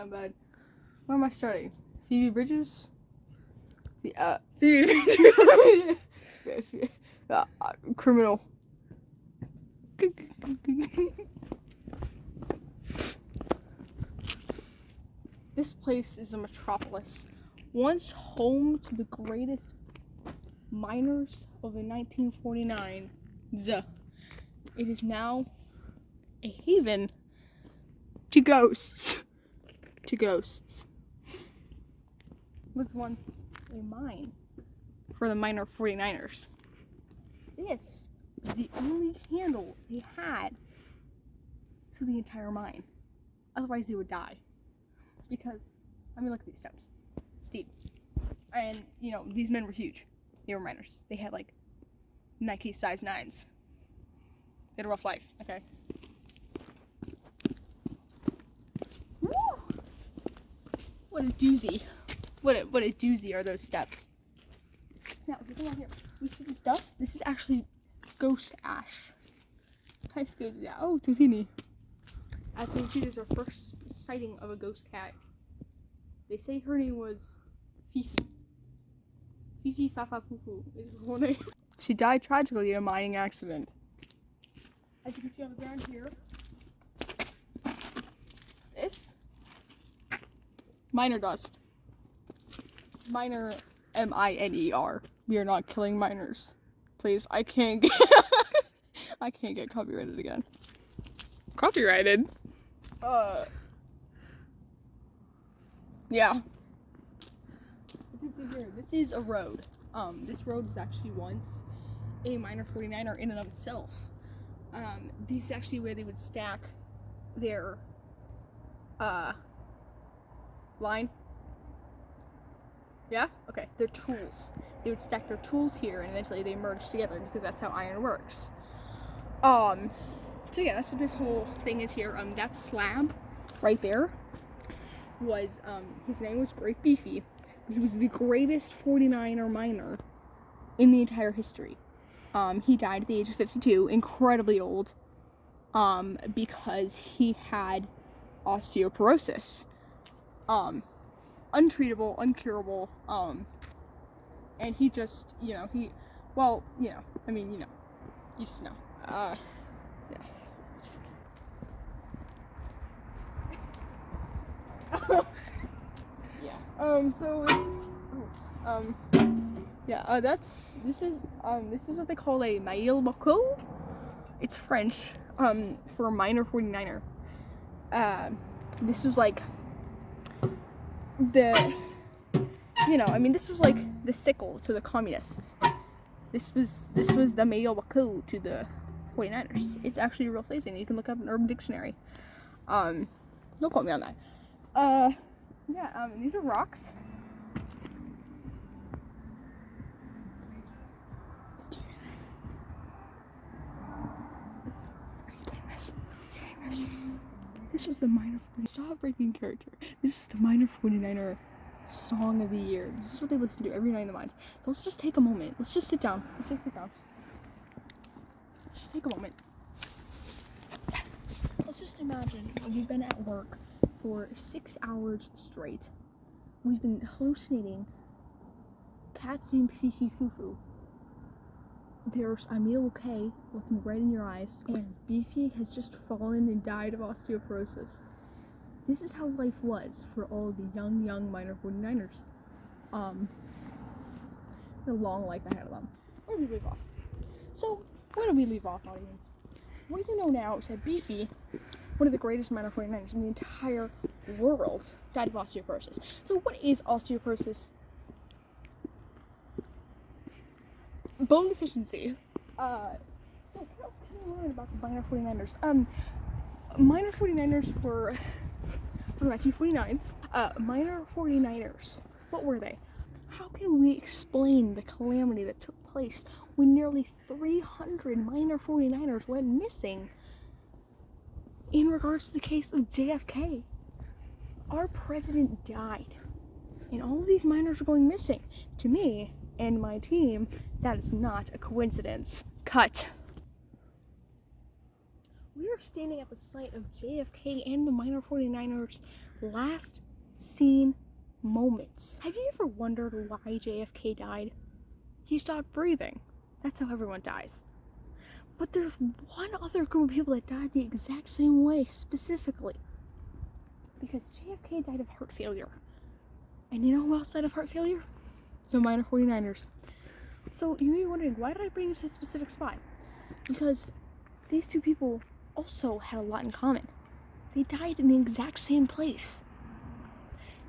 down bad. Where am I starting? Phoebe Bridgers? Phoebe Bridgers. Criminal. This place is a metropolis, once home to the greatest miners of the 1949s. It is now a haven to ghosts. Was once a mine for the miner 49ers. This is the only candle they had to the entire mine. Otherwise they would die. Because, I mean, look at these steps. Steep. And, you know, these men were huge. They were miners. They had, like, Nike size 9s. They had a rough life, okay? Woo! What a doozy. What a doozy are those steps. Now, if you come out here, you see this dust? This is actually ghost ash. Nice good. Yeah. Oh, Tuzini. As we can see, this is our first sighting of a ghost cat. They say her name was Fifi. Fifi Fafa Fufu is her whole name. She died tragically in a mining accident. As you can see on the ground here, this miner dust. Miner, M-I-N-E-R. We are not killing miners. Please, I can't get I can't get copyrighted again. Copyrighted? Yeah. This is a road. This road was actually once a miner 49er in and of itself. This is actually where they would stack their, line. Yeah? Okay. Their tools. They would stack their tools here and eventually they merge together because that's how iron works. So yeah, that's what this whole thing is here. That slab right there was, his name was Great Beefy. He was the greatest 49er miner in the entire history. He died at the age of 52, incredibly old, because he had osteoporosis. Untreatable, uncurable, and he just, you know, you just know, yeah. Yeah. So it's, this is what they call a mail bocaux. It's French, for a miner 49er. This was like this was like the sickle to the communists. This was the mail bocaux to the 49ers. It's actually a real phrasing. You can look up an Urban Dictionary. Don't quote me on that. These are rocks. This was the miner 49er. Stop breaking character. This is the miner 49er song of the year. This is what they listen to every night in the mines. So let's just take a moment. Let's just sit down. Let's just take a moment. Let's just imagine we've been at work for 6 hours straight. We've been hallucinating cats named Fifi Fufu. There's Emil K looking right in your eyes, and Beefy has just fallen and died of osteoporosis. This is how life was for all the young miner 49ers. A long life ahead of them. Where do we leave off? So, where do we leave off, audience? What you know now is that Beefy, one of the greatest miner 49ers in the entire world, died of osteoporosis. So what is osteoporosis? Bone deficiency. So what else can you learn about the miner 49ers? Miner 49ers were from the 1949s. Miner 49ers. What were they? How can we explain the calamity that took place when nearly 300 miner 49ers went missing in regards to the case of JFK? Our president died, and all of these miners are going missing. To me and my team, that is not a coincidence. Cut. We are standing at the site of JFK and the miner 49ers last seen moments. Have you ever wondered why JFK died? He stopped breathing. That's how everyone dies. But there's one other group of people that died the exact same way, specifically. Because JFK died of heart failure. And you know who else died of heart failure? The minor 49ers. So you may be wondering, why did I bring you to this specific spot? Because these two people also had a lot in common. They died in the exact same place.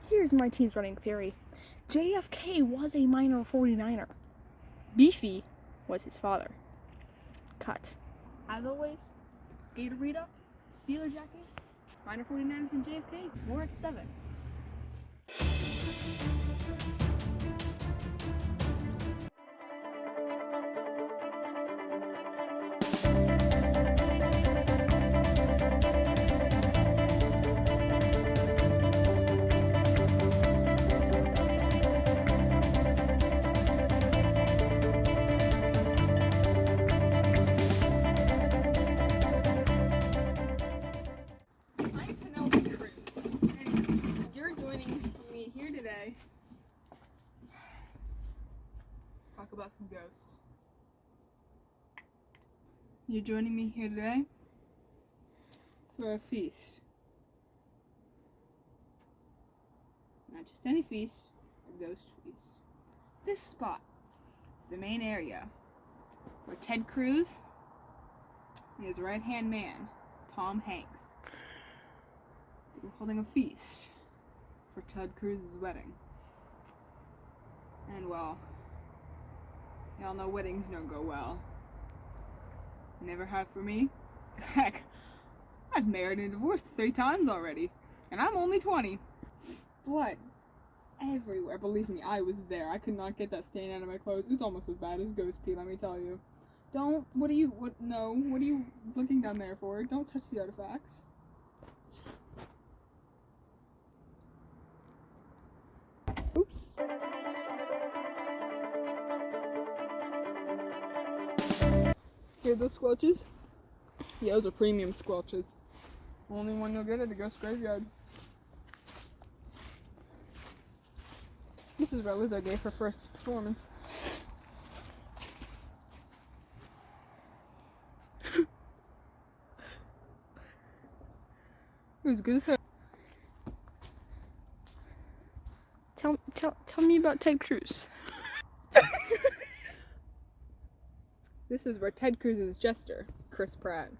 Here's my team's running theory. JFK was a minor 49er. Beefy was his father. Cut. As always, Gatorita, Steeler Jacket, minor 49ers and JFK, more at 7. Talk about some ghosts. You're joining me here today for a feast. Not just any feast, a ghost feast. This spot is the main area where Ted Cruz and his right-hand man, Tom Hanks, were holding a feast for Ted Cruz's wedding. And well, y'all know weddings don't go well. Never have for me. Heck, I've married and divorced 3 times already, and I'm only 20. Blood everywhere. Believe me, I was there. I could not get that stain out of my clothes. It was almost as bad as ghost pee, let me tell you. What are you looking down there for? Don't touch the artifacts. Oops. Hear those squelches? Yeah, those are premium squelches. Only one you'll get at a ghost graveyard. This is where Lizzo gave her first performance. It was good as hell. Tell me about Ted Cruz. This is where Ted Cruz's jester, Chris Pratt,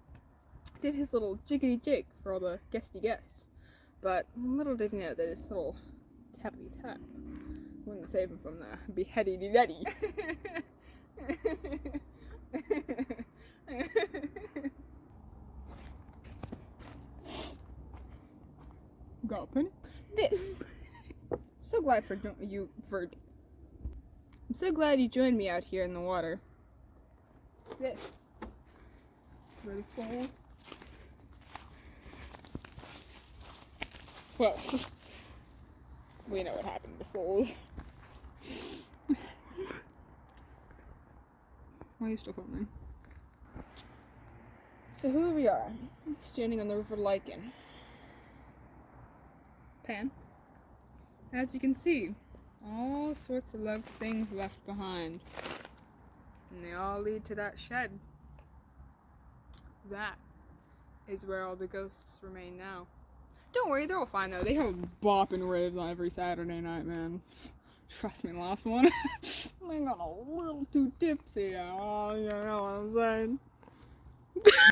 did his little jiggity jig for all the guests. But little did he know that his little tappity tap wouldn't save him from the beheady daddy. Got a penny? This. I'm so glad you joined me out here in the water. This. Where the souls. Well, we know what happened to souls. Why are you still filming? So here we are, standing on the River Lichen. Pan. As you can see, all sorts of loved things left behind. And they all lead to that shed. That is where all the ghosts remain now. Don't worry, they're all fine though. They have bopping raves on every Saturday night, man. Trust me, the last one, they got a little too tipsy. Oh, you know what I'm saying?